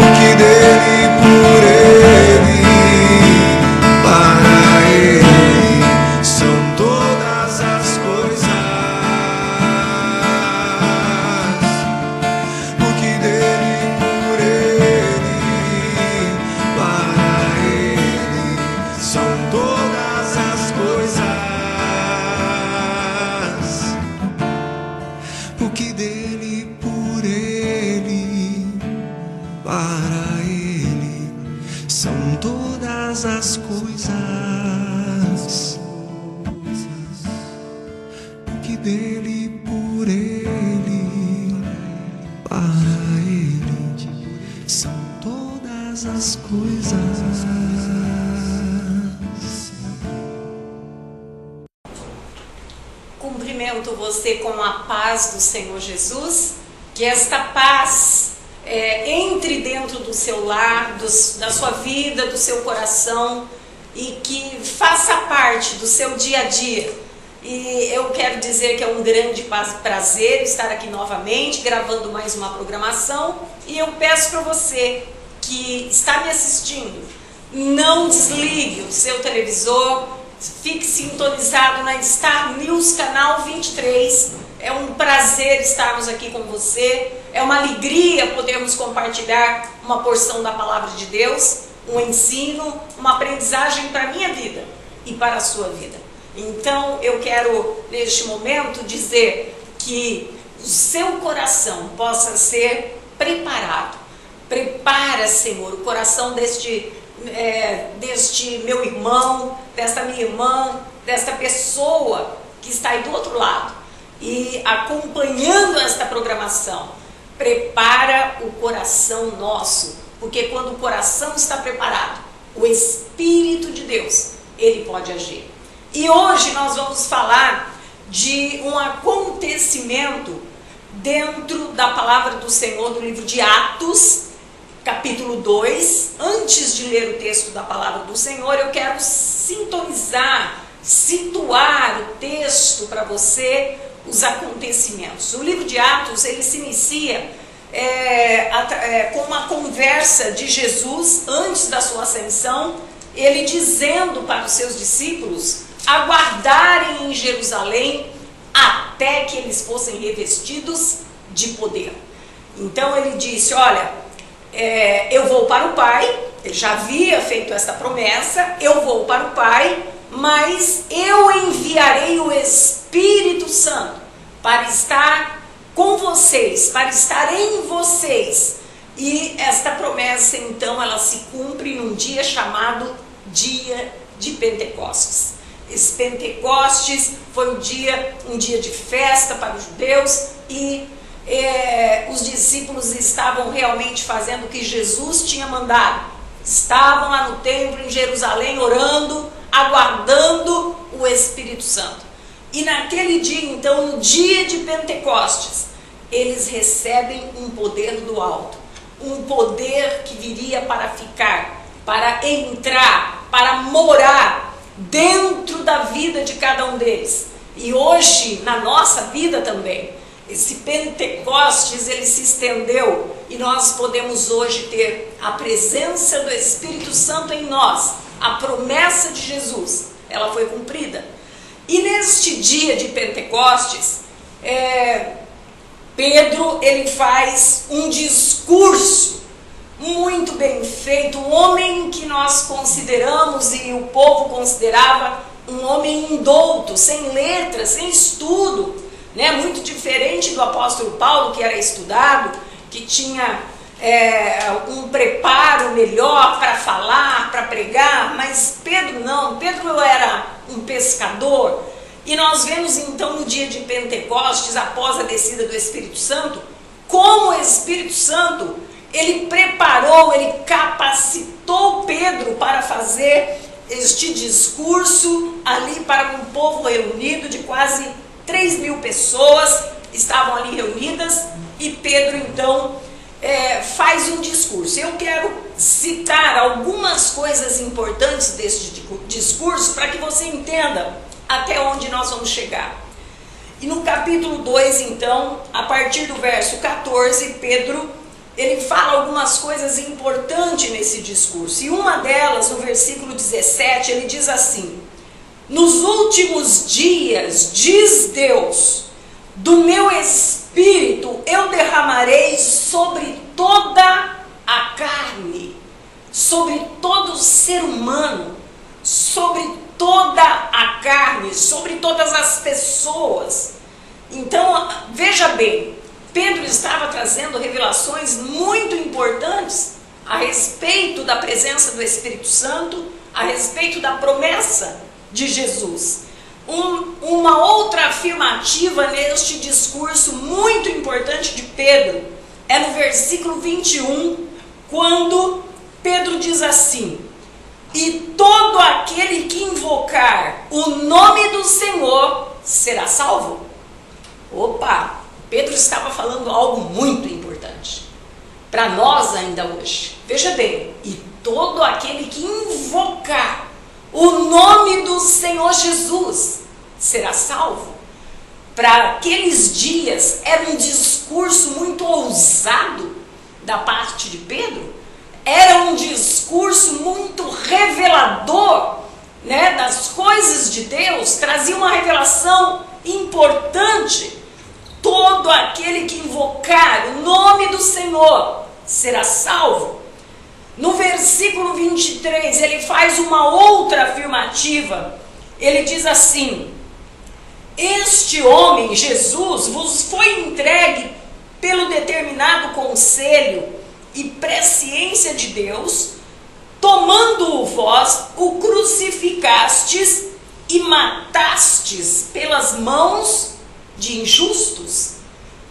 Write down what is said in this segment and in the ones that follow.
que dele, por ele, para ele são todas as coisas. O que dele, por ele, para ele são todas as coisas. O que dele, por ele, para ele são todas as coisas. O que dele, por ele, para ele são todas as coisas. Cumprimento você com a paz do Senhor Jesus, que esta paz entre dentro do seu lar, da sua vida, do seu coração, e que faça parte do seu dia a dia. E eu quero dizer que é um grande prazer estar aqui novamente, gravando mais uma programação, e eu peço para você que está me assistindo, não desligue o seu televisor, fique sintonizado na Star News Canal 23. É um prazer estarmos aqui com você, é uma alegria podermos compartilhar uma porção da Palavra de Deus, um ensino, uma aprendizagem para a minha vida e para a sua vida. Então eu quero neste momento dizer que o seu coração possa ser preparado. Prepara, Senhor, o coração deste meu irmão, desta minha irmã, desta pessoa que está aí do outro lado e acompanhando esta programação. Prepara o coração nosso, porque quando o coração está preparado, o Espírito de Deus, ele pode agir. E hoje nós vamos falar de um acontecimento dentro da palavra do Senhor, do livro de Atos, capítulo 2. Antes de ler o texto da palavra do Senhor, eu quero situar o texto para você, os acontecimentos. O livro de Atos, ele se inicia com uma conversa de Jesus antes da sua ascensão, ele dizendo para os seus discípulos aguardarem em Jerusalém até que eles fossem revestidos de poder. Então ele disse, olha, eu vou para o Pai, ele já havia feito esta promessa, eu vou para o Pai, mas eu enviarei o Espírito Santo para estar com vocês, para estar em vocês. E esta promessa, então, ela se cumpre num dia chamado Dia de Pentecostes. Esse Pentecostes foi um dia de festa para os judeus e os discípulos estavam realmente fazendo o que Jesus tinha mandado. Estavam lá no templo em Jerusalém orando, aguardando o Espírito Santo. E naquele dia, então, no dia de Pentecostes, eles recebem um poder do alto. Um poder que viria para ficar, para entrar, para morar dentro da vida de cada um deles. E hoje, na nossa vida também, esse Pentecostes, ele se estendeu e nós podemos hoje ter a presença do Espírito Santo em nós. A promessa de Jesus, ela foi cumprida. E neste dia de Pentecostes, Pedro, ele faz um discurso muito bem feito, um homem que nós consideramos e o povo considerava um homem indouto, sem letras, sem estudo, né? Muito diferente do apóstolo Paulo, que era estudado, que tinha um preparo melhor para falar, para pregar, mas Pedro não. Pedro era um pescador. E nós vemos então no dia de Pentecostes, após a descida do Espírito Santo, como o Espírito Santo, ele preparou, ele capacitou Pedro para fazer este discurso ali para um povo reunido de quase 3.000 pessoas, estavam ali reunidas, e Pedro então faz um discurso. Eu quero citar algumas coisas importantes deste discurso para que você entenda até onde nós vamos chegar. E no capítulo 2, então, a partir do verso 14, Pedro ele fala algumas coisas importantes nesse discurso. E uma delas, no versículo 17, ele diz assim: nos últimos dias, diz Deus, do meu espírito eu derramarei sobre toda a carne, sobre todo ser humano, sobre toda a carne, sobre todas as pessoas. Então, veja bem, Pedro estava trazendo revelações muito importantes a respeito da presença do Espírito Santo, a respeito da promessa de Jesus. Uma outra afirmativa neste discurso muito importante de Pedro é no versículo 21, quando Pedro diz assim: e todo aquele que invocar o nome do Senhor será salvo. Opa! Pedro estava falando algo muito importante para nós ainda hoje. Veja bem, e todo aquele que invocar o nome do Senhor Jesus será salvo. Para aqueles dias era um discurso muito ousado da parte de Pedro, era um discurso muito revelador, né, das coisas de Deus, trazia uma revelação importante. Todo aquele que invocar o nome do Senhor será salvo. No versículo 23, ele faz uma outra afirmativa. Ele diz assim: este homem, Jesus, vos foi entregue pelo determinado conselho e presciência de Deus, tomando-o vós, o crucificastes e matastes pelas mãos de injustos.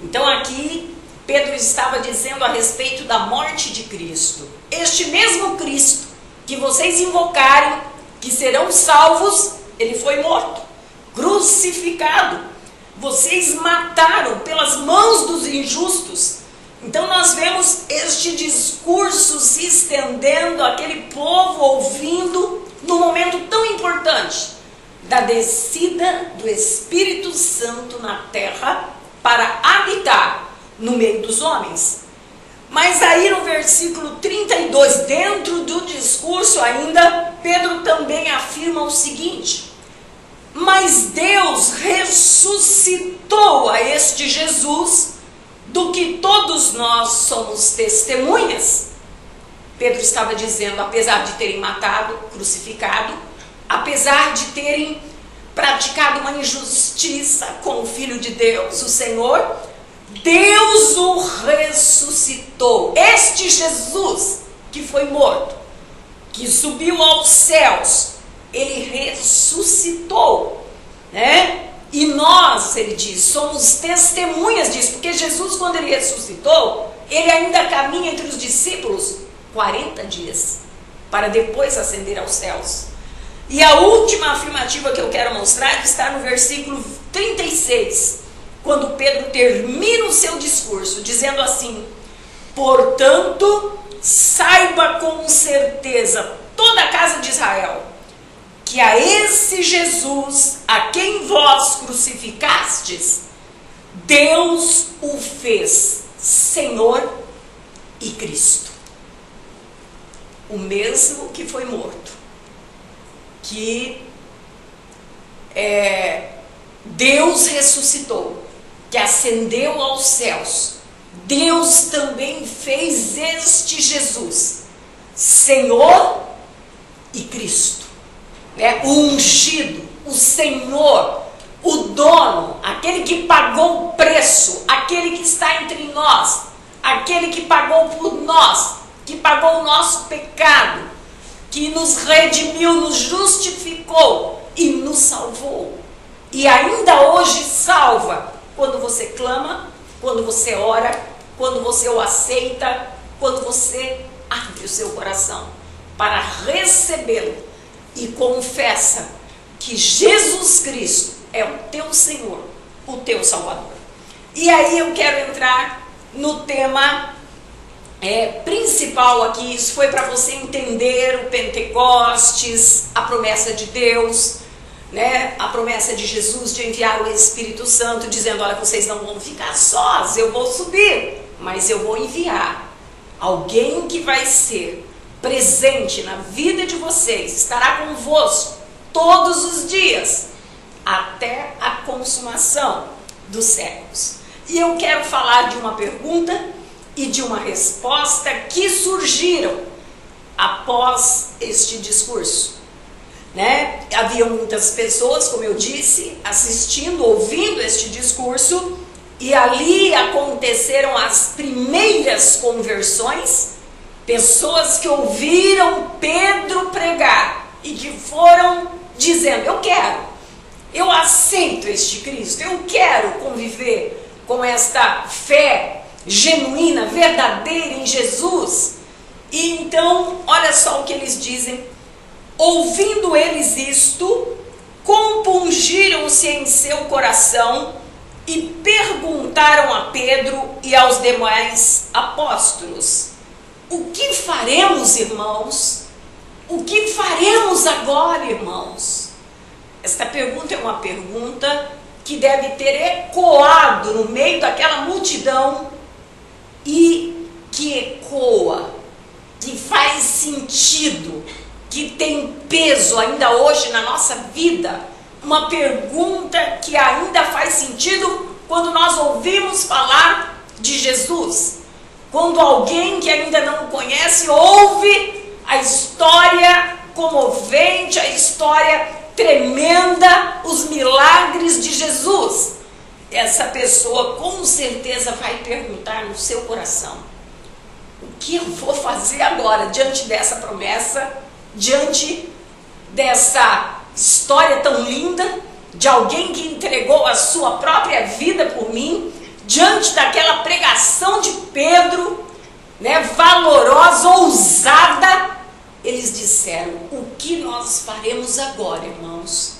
Então aqui Pedro estava dizendo a respeito da morte de Cristo. Este mesmo Cristo que vocês invocarem, que serão salvos, ele foi morto, crucificado. Vocês mataram pelas mãos dos injustos. Então nós vemos este discurso se estendendo, aquele povo ouvindo num momento tão importante da descida do Espírito Santo na terra para habitar no meio dos homens. Mas aí no versículo 32, dentro do discurso ainda, Pedro também afirma o seguinte: mas Deus ressuscitou a este Jesus, do que todos nós somos testemunhas. Pedro estava dizendo, apesar de terem matado, crucificado, apesar de terem praticado uma injustiça com o Filho de Deus, o Senhor, Deus o ressuscitou. Este Jesus que foi morto, que subiu aos céus, ele ressuscitou, né? E nós, ele diz, somos testemunhas disso, porque Jesus, quando ele ressuscitou, ele ainda caminha entre os discípulos 40 dias, para depois ascender aos céus. E a última afirmativa que eu quero mostrar está no versículo 36, quando Pedro termina o seu discurso, dizendo assim: portanto, saiba com certeza toda a casa de Israel, que a esse Jesus, a quem vós crucificastes, Deus o fez Senhor e Cristo. O mesmo que foi morto, que Deus ressuscitou, que ascendeu aos céus, Deus também fez este Jesus Senhor e Cristo. O ungido, o Senhor, o dono, aquele que pagou o preço, aquele que está entre nós, aquele que pagou por nós, que pagou o nosso pecado, que nos redimiu, nos justificou e nos salvou. E ainda hoje salva quando você clama, quando você ora, quando você o aceita, quando você abre o seu coração para recebê-lo e confessa que Jesus Cristo é o teu Senhor, o teu Salvador. E aí eu quero entrar no tema principal aqui. Isso foi para você entender o Pentecostes, a promessa de Deus, né? A promessa de Jesus de enviar o Espírito Santo, dizendo: olha, vocês não vão ficar sós, eu vou subir, mas eu vou enviar alguém que vai ser presente na vida de vocês, estará convosco todos os dias, até a consumação dos séculos. E eu quero falar de uma pergunta e de uma resposta que surgiram após este discurso, né? Havia muitas pessoas, como eu disse, assistindo, ouvindo este discurso, e ali aconteceram as primeiras conversões, pessoas que ouviram Pedro pregar e que foram dizendo: eu aceito este Cristo, eu quero conviver com esta fé genuína, verdadeira em Jesus. E então, olha só o que eles dizem: ouvindo eles isto, compungiram-se em seu coração e perguntaram a Pedro e aos demais apóstolos: o que faremos, irmãos? O que faremos agora, irmãos? Esta pergunta é uma pergunta que deve ter ecoado no meio daquela multidão e que ecoa, que faz sentido, que tem peso ainda hoje na nossa vida. Uma pergunta que ainda faz sentido quando nós ouvimos falar de Jesus. Quando alguém que ainda não conhece ouve a história comovente, a história tremenda, os milagres de Jesus, essa pessoa com certeza vai perguntar no seu coração: o que eu vou fazer agora diante dessa promessa, diante dessa história tão linda, de alguém que entregou a sua própria vida por mim, diante daquela pregação de Pedro, né, valorosa, ousada. Eles disseram: o que nós faremos agora, irmãos?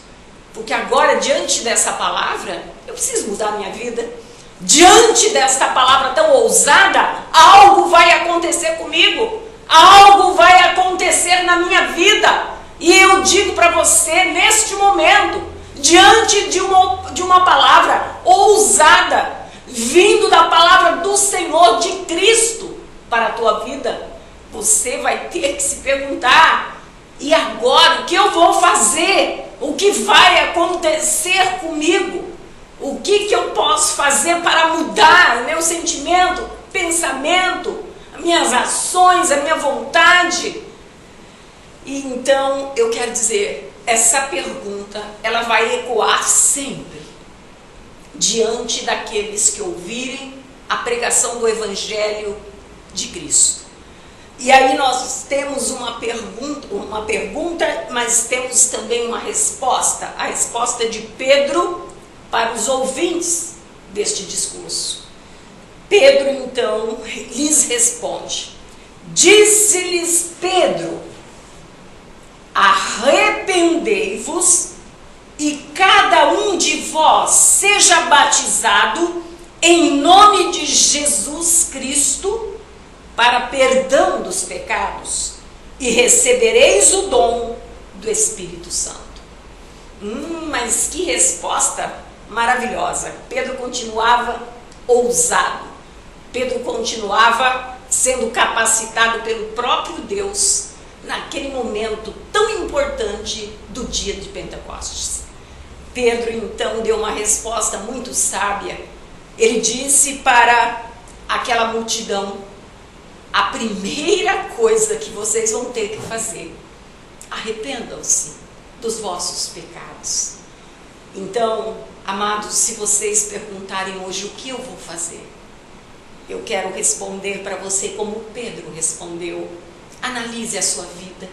Porque agora, diante dessa palavra, eu preciso mudar a minha vida. Diante desta palavra tão ousada, algo vai acontecer comigo, algo vai acontecer na minha vida. E eu digo para você, neste momento, diante de uma palavra ousada, vindo da palavra do Senhor, de Cristo, para a tua vida, você vai ter que se perguntar: e agora, o que eu vou fazer? O que vai acontecer comigo? O que eu posso fazer para mudar o meu sentimento, pensamento, as minhas ações, a minha vontade? E então, eu quero dizer, essa pergunta, ela vai ecoar sempre diante daqueles que ouvirem a pregação do Evangelho de Cristo. E aí nós temos uma pergunta, mas temos também uma resposta, a resposta de Pedro para os ouvintes deste discurso. Pedro então lhes responde: disse-lhes Pedro, arrependei-vos e cada um de vós seja batizado em nome de Jesus Cristo para perdão dos pecados, e recebereis o dom do Espírito Santo. Mas que resposta maravilhosa! Pedro continuava ousado, Pedro continuava sendo capacitado pelo próprio Deus naquele momento tão importante do dia de Pentecostes. Pedro então deu uma resposta muito sábia. Ele disse para aquela multidão: a primeira coisa que vocês vão ter que fazer, arrependam-se dos vossos pecados. Então, amados, se vocês perguntarem hoje o que eu vou fazer, eu quero responder para você como Pedro respondeu: analise a sua vida,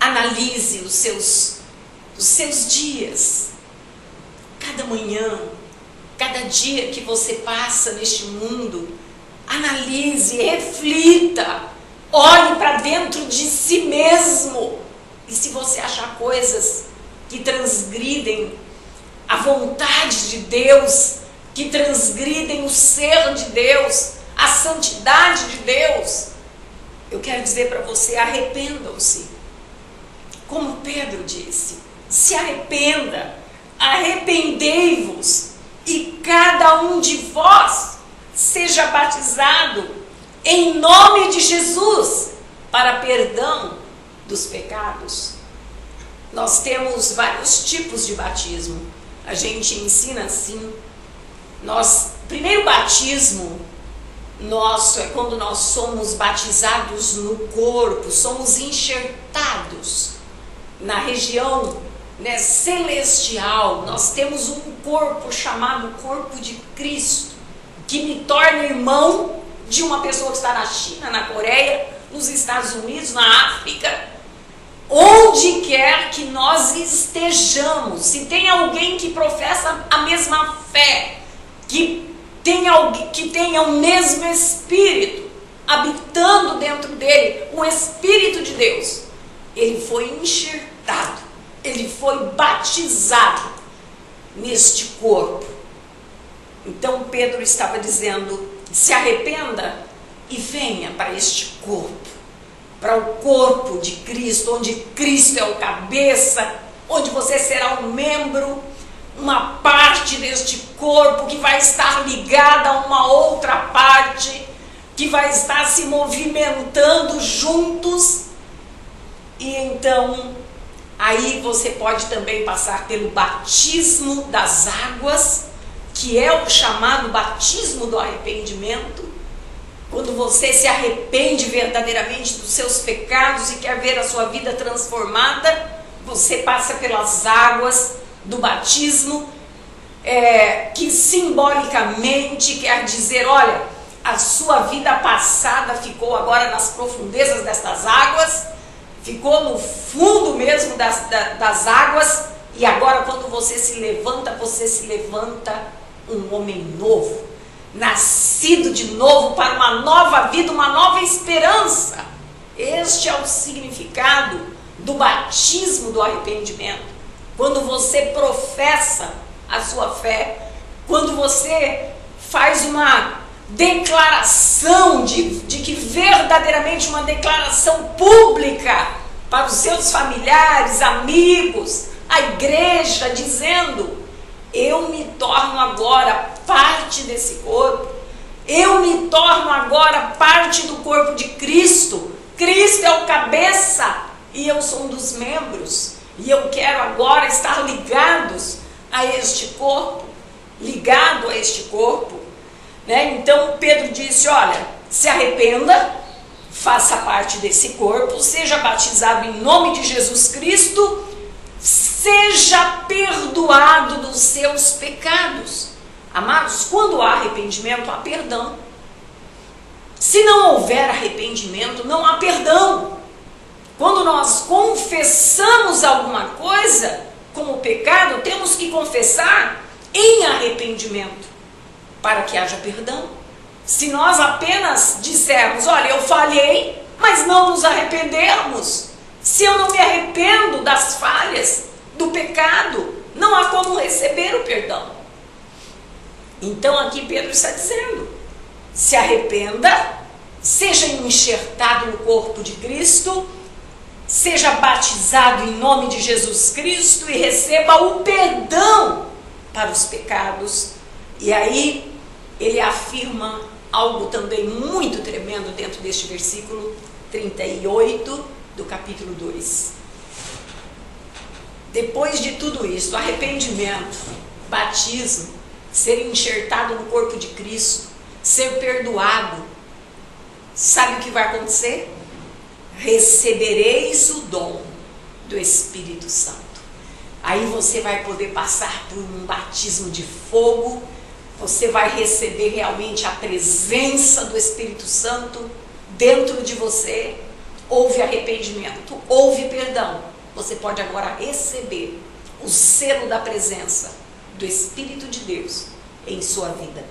analise os seus dias, cada manhã, cada dia que você passa neste mundo. Analise, reflita, olhe para dentro de si mesmo. E se você achar coisas que transgridem a vontade de Deus, que transgridem o ser de Deus, a santidade de Deus, eu quero dizer para você: arrependam-se. Como Pedro disse, se arrependa, arrependei-vos, e cada um de vós seja batizado em nome de Jesus, para perdão dos pecados. Nós temos vários tipos de batismo. A gente ensina assim. Primeiro batismo nosso é quando nós somos batizados no corpo, somos enxertados na região, né, celestial. Nós temos um corpo chamado corpo de Cristo, que me torna irmão de uma pessoa que está na China, na Coreia, nos Estados Unidos, na África, onde quer que nós estejamos. Se tem alguém que professa a mesma fé, que tenha o mesmo Espírito habitando dentro dele, o Espírito de Deus, ele foi enxertado, ele foi batizado neste corpo. Então Pedro estava dizendo: se arrependa e venha para este corpo, para o corpo de Cristo, onde Cristo é o cabeça, onde você será um membro, uma parte deste corpo que vai estar ligada a uma outra parte, que vai estar se movimentando juntos. E então, aí você pode também passar pelo batismo das águas, que é o chamado batismo do arrependimento. Quando você se arrepende verdadeiramente dos seus pecados e quer ver a sua vida transformada, você passa pelas águas do batismo, que simbolicamente quer dizer: olha, a sua vida passada ficou agora nas profundezas destas águas, ficou no fundo mesmo das águas, e agora quando você se levanta um homem novo, nascido de novo para uma nova vida, uma nova esperança. Este é o significado do batismo do arrependimento. Quando você professa a sua fé, quando você faz uma declaração de que verdadeiramente, uma declaração pública para os seus familiares, amigos, a igreja, dizendo: eu me torno agora parte desse corpo, eu me torno agora parte do corpo de Cristo. Cristo é o cabeça e eu sou um dos membros, e eu quero agora estar ligado a este corpo, né? Então Pedro disse: olha, se arrependa, faça parte desse corpo, seja batizado em nome de Jesus Cristo, seja perdoado dos seus pecados. Amados, quando há arrependimento, há perdão. Se não houver arrependimento, não há perdão. Quando nós confessamos alguma coisa como pecado, temos que confessar em arrependimento, para que haja perdão. Se nós apenas dissermos: olha, eu falhei, mas não nos arrependermos, se eu não me arrependo das falhas, do pecado, não há como receber o perdão. Então aqui Pedro está dizendo: se arrependa, seja enxertado no corpo de Cristo, seja batizado em nome de Jesus Cristo e receba o perdão para os pecados. E aí ele afirma algo também muito tremendo dentro deste versículo 38 do capítulo 2. Depois de tudo isso, arrependimento, batismo, ser enxertado no corpo de Cristo, ser perdoado, sabe o que vai acontecer? Recebereis o dom do Espírito Santo. Aí você vai poder passar por um batismo de fogo, você vai receber realmente a presença do Espírito Santo dentro de você. Houve arrependimento, houve perdão. Você pode agora receber o selo da presença do Espírito de Deus em sua vida.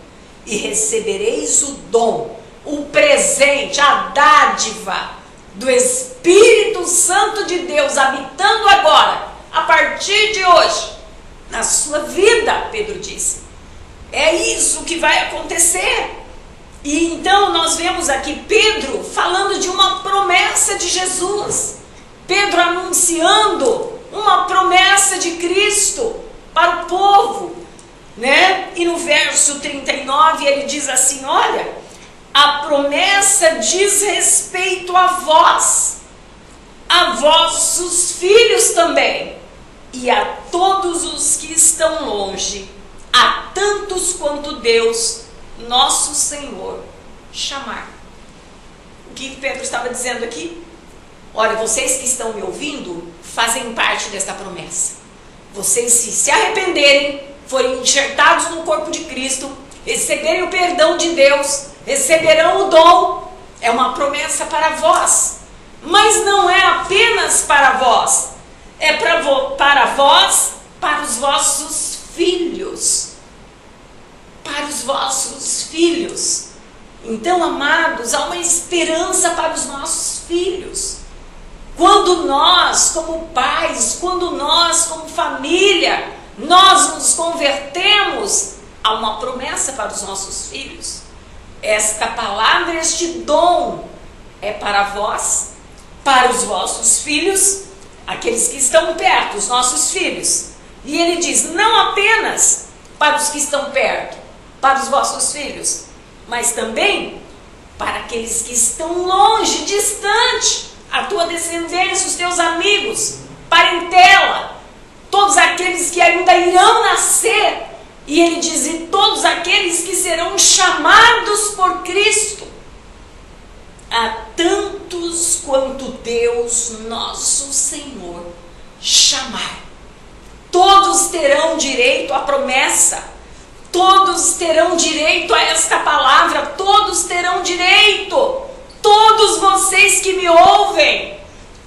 E recebereis o dom, o presente, a dádiva do Espírito Santo de Deus habitando agora, a partir de hoje, na sua vida, Pedro disse. É isso que vai acontecer. E então nós vemos aqui Pedro falando de uma promessa de Jesus. Pedro anunciando uma promessa de Cristo para o povo, né? E no verso 39 ele diz assim: olha, a promessa diz respeito a vós, a vossos filhos também, e a todos os que estão longe, a tantos quanto Deus, nosso Senhor, chamar. O que Pedro estava dizendo aqui? Olha, vocês que estão me ouvindo fazem parte desta promessa. Vocês, se arrependerem, forem enxertados no corpo de Cristo, receberem o perdão de Deus, receberão o dom. É uma promessa para vós. Mas não é apenas para vós. É para vós, para os vossos filhos. Para os vossos filhos. Então, amados, há uma esperança para os nossos filhos. Quando nós, como pais, quando nós, como família, nós nos convertemos, há uma promessa para os nossos filhos. Esta palavra, este dom, é para vós, para os vossos filhos, aqueles que estão perto, os nossos filhos. E ele diz, não apenas para os que estão perto, para os vossos filhos, mas também para aqueles que estão longe, distante, a tua descendência, os teus amigos, parentela, todos aqueles que ainda irão nascer. E ele diz, e todos aqueles que serão chamados por Cristo, a tantos quanto Deus, nosso Senhor, chamar. Todos terão direito à promessa, todos terão direito a esta palavra, todos terão direito. Todos vocês que me ouvem,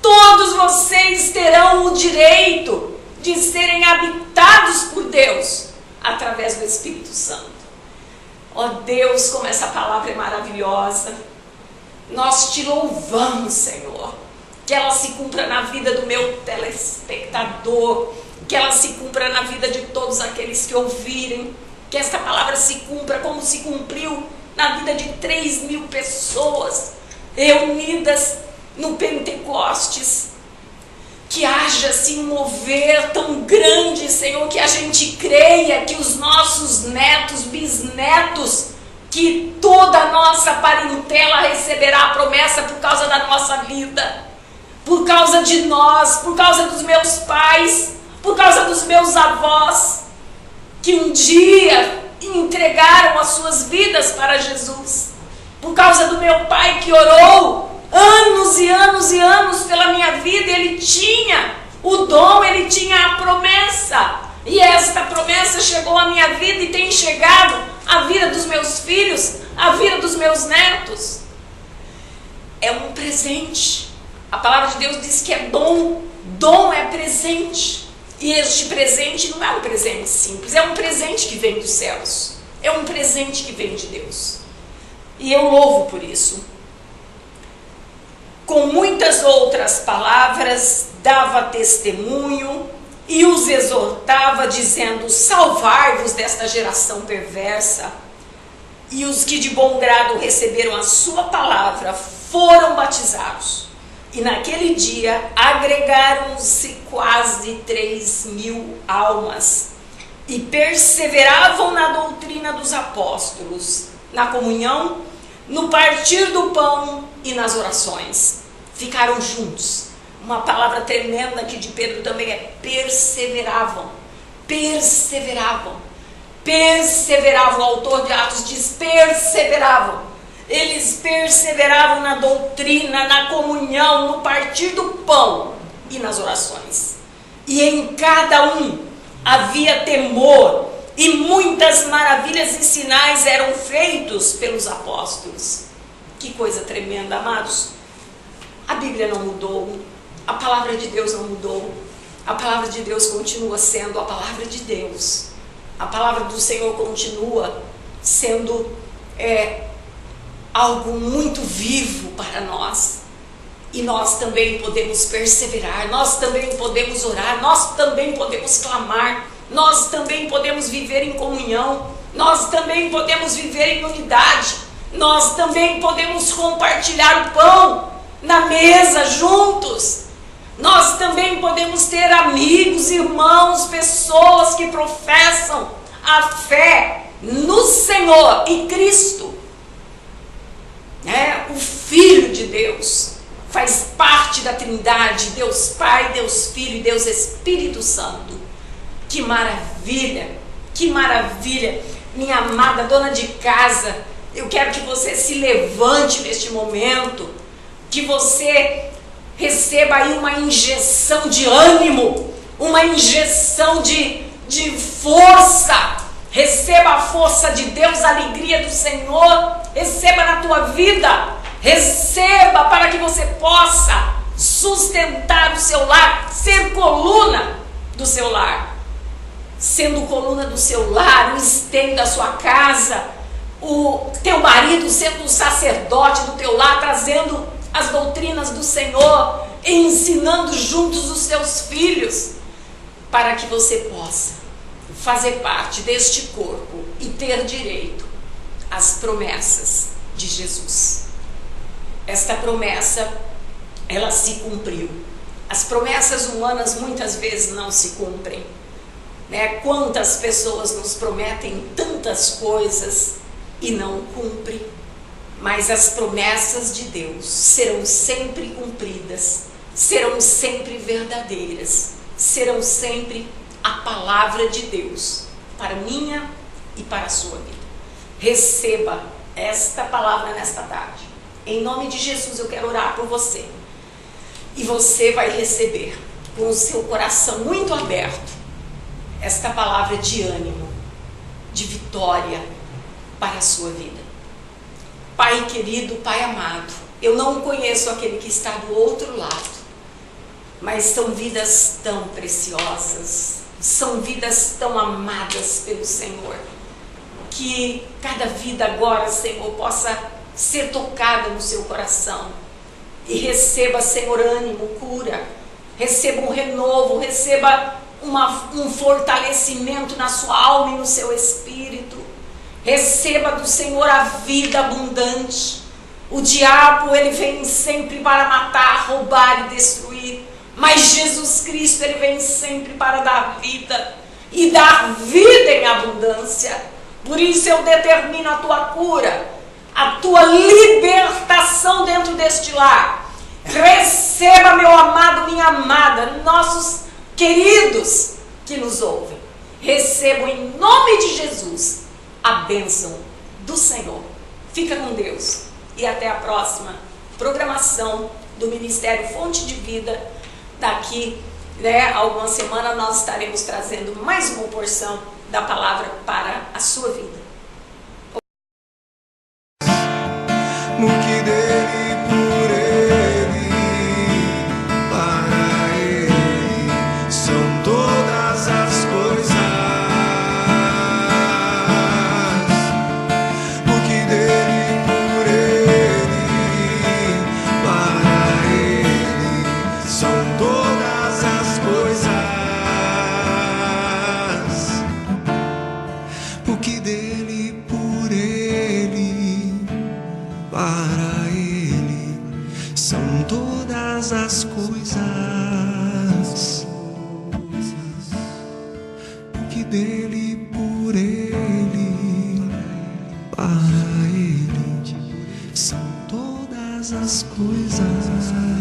todos vocês terão o direito de serem habitados por Deus através do Espírito Santo. Ó Deus, como essa palavra é maravilhosa. Nós te louvamos, Senhor. Que ela se cumpra na vida do meu telespectador, que ela se cumpra na vida de todos aqueles que ouvirem, que esta palavra se cumpra como se cumpriu na vida de 3.000 pessoas reunidas no Pentecostes. Que haja assim um mover tão grande, Senhor, que a gente creia que os nossos netos, bisnetos, que toda a nossa parentela receberá a promessa por causa da nossa vida, por causa de nós, por causa dos meus pais, por causa dos meus avós, que um dia entregaram as suas vidas para Jesus, por causa do meu pai que orou anos e anos e anos pela minha vida. Ele tinha o dom, ele tinha a promessa, e esta promessa chegou à minha vida e tem chegado à vida dos meus filhos, à vida dos meus netos. É um presente. A palavra de Deus diz que é dom. Dom é presente. E este presente não é um presente simples, é um presente que vem dos céus, é um presente que vem de Deus. E eu louvo por isso. Com muitas outras palavras, dava testemunho e os exortava, dizendo, salvai-vos desta geração perversa. E os que de bom grado receberam a sua palavra foram batizados. E naquele dia agregaram-se quase 3.000 almas. E perseveravam na doutrina dos apóstolos, na comunhão, no partir do pão e nas orações. Ficaram juntos. Uma palavra tremenda aqui de Pedro também é perseveravam. Perseveravam. Perseveravam. O autor de Atos diz perseveravam. Eles perseveravam na doutrina, na comunhão, no partir do pão e nas orações. E em cada um havia temor, e muitas maravilhas e sinais eram feitos pelos apóstolos. Que coisa tremenda, amados. A Bíblia não mudou, a palavra de Deus não mudou, a palavra de Deus continua sendo a palavra de Deus. A palavra do Senhor continua sendo algo muito vivo para nós. E nós também podemos perseverar, nós também podemos orar, nós também podemos clamar, nós também podemos viver em comunhão, nós também podemos viver em unidade, nós também podemos compartilhar o pão na mesa juntos, nós também podemos ter amigos, irmãos, pessoas que professam a fé no Senhor e Cristo. O Filho de Deus, faz parte da Trindade, Deus Pai, Deus Filho e Deus Espírito Santo. Que maravilha, que maravilha. Minha amada dona de casa, eu quero que você se levante neste momento, que você receba aí uma injeção de ânimo, uma injeção de força. Receba a força de Deus, a alegria do Senhor, receba na tua vida, receba para que você possa sustentar o seu lar, ser coluna do seu lar. Sendo coluna do seu lar, o esteio da sua casa, o teu marido sendo o sacerdote do teu lar, trazendo as doutrinas do Senhor, ensinando juntos os seus filhos, para que você possa fazer parte deste corpo e ter direito às promessas de Jesus. Esta promessa, ela se cumpriu. As promessas humanas muitas vezes não se cumprem, Quantas pessoas nos prometem tantas coisas e não cumprem, mas as promessas de Deus serão sempre cumpridas, serão sempre verdadeiras, serão sempre a palavra de Deus para minha e para a sua vida. Receba esta palavra nesta tarde. Em nome de Jesus eu quero orar por você. E você vai receber com o seu coração muito aberto esta palavra de ânimo, de vitória para a sua vida. Pai querido, Pai amado, eu não conheço aquele que está do outro lado, mas são vidas tão preciosas, são vidas tão amadas pelo Senhor, que cada vida agora, Senhor, possa ser tocada no seu coração e receba, Senhor, ânimo, cura, receba um renovo, receba um fortalecimento na sua alma e no seu espírito. Receba do Senhor a vida abundante. O diabo, ele vem sempre para matar, roubar e destruir, mas Jesus Cristo, ele vem sempre para dar vida e dar vida em abundância. Por isso eu determino a tua cura, a tua libertação dentro deste lar. Receba, meu amado, minha amada, nossos queridos que nos ouvem, recebam em nome de Jesus a bênção do Senhor. Fica com Deus e até a próxima programação do Ministério Fonte de Vida. Daqui a algumas semanas nós estaremos trazendo mais uma porção da palavra para a sua vida. No que dele, por ele, para ele, são todas as coisas. No que dele, por ele, para ele, são todas as coisas. Porque dele, por ele, para ele, são todas as coisas. Porque dele, por ele, para ele, são todas as coisas.